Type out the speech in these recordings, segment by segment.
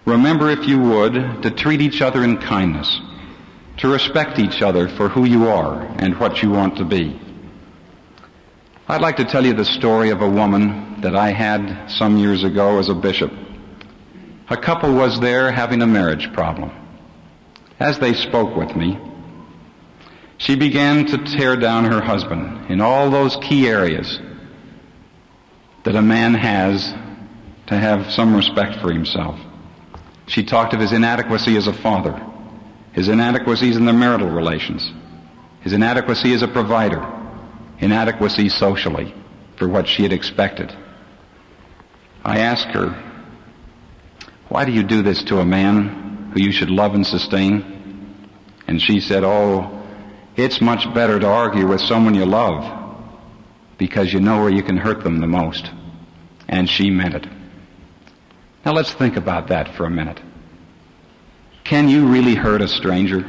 Remember, if you would, to treat each other in kindness, to respect each other for who you are and what you want to be. I'd like to tell you the story of a woman that I had some years ago as a bishop. A couple was there having a marriage problem. As they spoke with me, she began to tear down her husband in all those key areas that a man has to have some respect for himself. She talked of his inadequacy as a father, his inadequacies in the marital relations, his inadequacy as a provider, inadequacy socially for what she had expected. I asked her, "Why do you do this to a man who you should love and sustain?" And she said, "Oh, it's much better to argue with someone you love because you know where you can hurt them the most." And she meant it. Now let's think about that for a minute. Can you really hurt a stranger?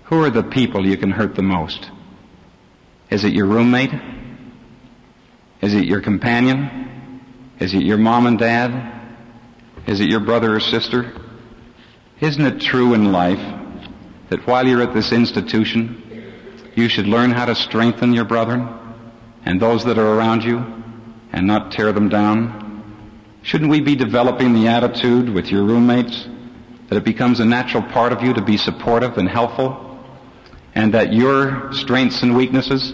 Who are the people you can hurt the most? Is it your roommate? Is it your companion? Is it your mom and dad? Is it your brother or sister? Isn't it true in life that while you're at this institution, you should learn how to strengthen your brethren and those that are around you and not tear them down? Shouldn't we be developing the attitude with your roommates that it becomes a natural part of you to be supportive and helpful, and that your strengths and weaknesses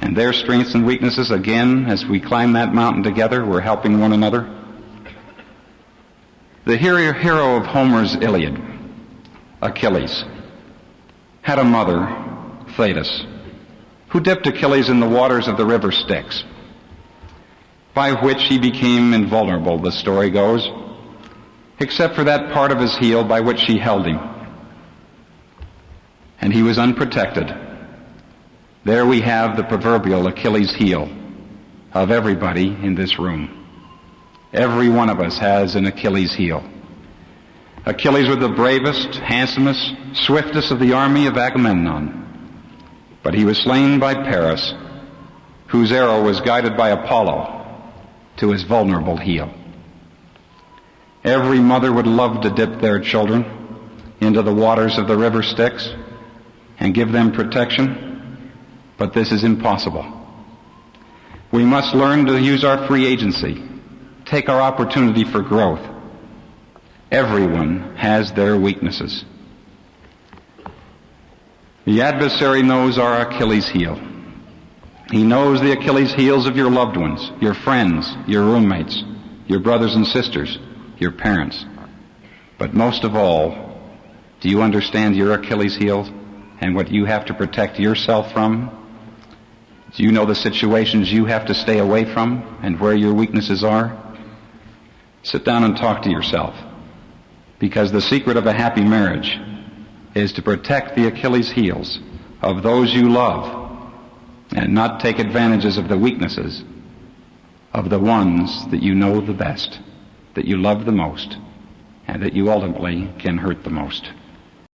and their strengths and weaknesses, again, as we climb that mountain together, we're helping one another? The hero of Homer's Iliad, Achilles, had a mother, Thetis, who dipped Achilles in the waters of the river Styx, by which he became invulnerable, the story goes, except for that part of his heel by which she held him. And he was unprotected. There we have the proverbial Achilles heel of everybody in this room. Every one of us has an Achilles heel. Achilles was the bravest, handsomest, swiftest of the army of Agamemnon. But he was slain by Paris, whose arrow was guided by Apollo to his vulnerable heel. Every mother would love to dip their children into the waters of the river Styx and give them protection, but this is impossible. We must learn to use our free agency, take our opportunity for growth. Everyone has their weaknesses. The adversary knows our Achilles heel. He knows the Achilles heels of your loved ones, your friends, your roommates, your brothers and sisters, your parents. But most of all, do you understand your Achilles heel and what you have to protect yourself from? Do you know the situations you have to stay away from and where your weaknesses are? Sit down and talk to yourself, because the secret of a happy marriage is to protect the Achilles heels of those you love and not take advantages of the weaknesses of the ones that you know the best, that you love the most, and that you ultimately can hurt the most.